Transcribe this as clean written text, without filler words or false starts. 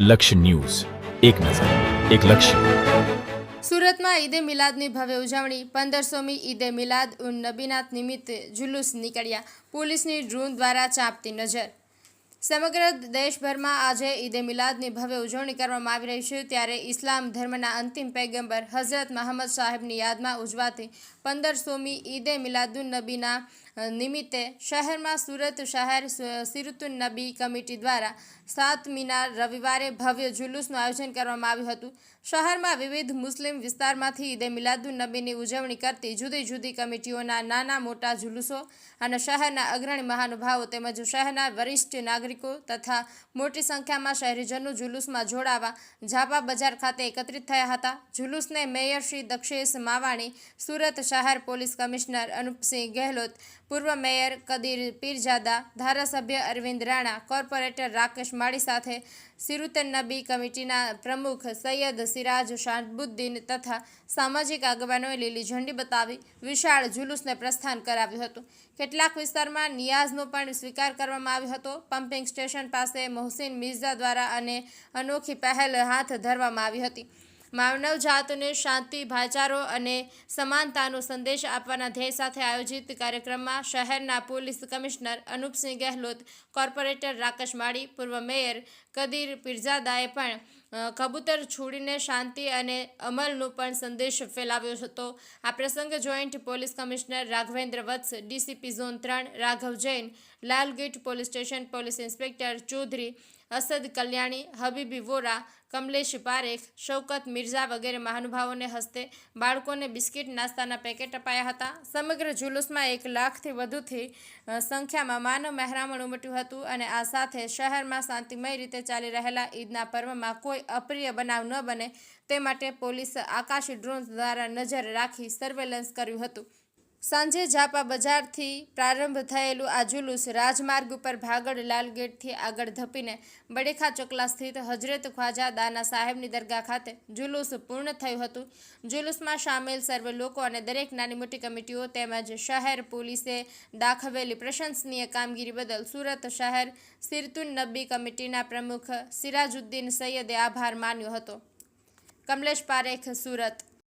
લક્ષ્ય ન્યૂઝ, એક નજર, એક લક્ષ્ય. સુરતમાં ઈદે મિલાદની ભવ્ય ઉજવણી. 1500મી ઈદે મિલાદ ઉન નબીના નિમિત્તે જુલુસ નીકળ્યા. પોલીસની ડ્રોન દ્વારા ચાંપતી નજર. સમગ્ર દેશભરમાં આજે ઈદે મિલાદની ભવ્ય ઉજવણી કરવામાં આવી રહી છે. ત્યારે ઇસ્લામ ધર્મના અંતિમ પૈગંબર હઝરત મહંમદ સાહેબની યાદમાં ઉજવાતી 1500મી ઈદે મિલાદુન નબીના નિમિત્તે શહેરમાં સુરત શહેર સિરતુન નબી કમિટી દ્વારા 7મીના રવિવારે ભવ્ય જુલુસનું આયોજન કરવામાં આવ્યું હતું. શહેરમાં વિવિધ મુસ્લિમ વિસ્તારમાંથી ઈદે મિલાદુન નબીની ઉજવણી કરતી જુદી જુદી કમિટીઓના નાના મોટા જુલુસો અને શહેરના અગ્રણી મહાનુભાવો તેમજ શહેરના વરિષ્ઠ નાગરિકો તથા મોટી સંખ્યામાં શહેરીજનો જુલુસમાં જોડાવા ઝાપા બજાર ખાતે એકત્રિત થયા હતા. જુલુસને મેયર શ્રી દક્ષેશ માવાણી, સુરત શહેર પોલીસ કમિશનર અનુપસિંહ ગેહલોત, પૂર્વ મેયર કદીર પીરજાદા, ધારાસભ્ય અરવિંદ રાણા, કોર્પોરેટર રાકેશ માળી સાથે સિરુતન નબી કમિટીના પ્રમુખ સૈયદ સિરાજ શાહબુદ્દીન તથા સામાજિક આગેવાનોએ લીલી ઝંડી બતાવી વિશાળ જુલુસને પ્રસ્થાન કરાવ્યું હતું. કેટલાક વિસ્તારમાં નિયાઝનો પણ સ્વીકાર કરવામાં આવ્યો હતો. પમ્પિંગ સ્ટેશન પાસે મોહસિન મિર્ઝા દ્વારા અને અનોખી પહેલ હાથ ધરવામાં આવી હતી. માનવજાતને શાંતિ, ભાઈચારો અને સમાનતાનો સંદેશ આપવાના ધ્યેય સાથે આયોજિત કાર્યક્રમમાં શહેરના police commissioner Anupsinh Gehlot, corporator Rakesh Mali, પૂર્વ મેયર કદીર પીરજાદાએ પણ કબૂતર છોડીને શાંતિ અને અમલનો પણ સંદેશ ફેલાવ્યો હતો. આ પ્રસંગે joint police commissioner Raghavendra Vats, DCP zone 3 Raghav Jain, Lalgate police station police inspector Chaudhary Asad Kalyani, Habibi Vora, Kamlesh Parekh, Shaukat Mirza વગેરે મહાનુભાવોને હસ્તે બાળકોને બિસ્કિટ નાસ્તાના પેકેટ અપાયા હતા. સમગ્ર જુલુસમાં 1 લાખથી વધુથી સંખ્યામાં માનવ મહેરામણ ઉમટ્યું હતું અને આ સાથે શહેરમાં શાંતિમય રીતે ચાલી રહેલા ઈદના પર્વમાં કોઈ અપ્રિય બનાવ ન બને તે માટે પોલીસ આકાશી ડ્રોન દ્વારા નજર રાખી સર્વેલન્સ કર્યું હતું. સાંજે ઝાપા બજારથી પ્રારંભ થયેલું આ જુલુસ રાજમાર્ગ ઉપર ભાગળ લાલગેટથી આગળ ધપીને બડેખા ચોકલા સ્થિત હજરત ખ્વાજા દાના સાહેબની દરગાહ ખાતે જુલુસ પૂર્ણ થયું હતું. જુલુસમાં સામેલ સર્વે લોકો અને દરેક નાની મોટી કમિટીઓ તેમજ શહેર પોલીસે દાખવેલી પ્રશંસનીય કામગીરી બદલ સુરત શહેર સિરતુન નબી કમિટીના પ્રમુખ સિરાજુદ્દીન સૈયદે આભાર માન્યો હતો. કમલેશ પારેખ, સુરત.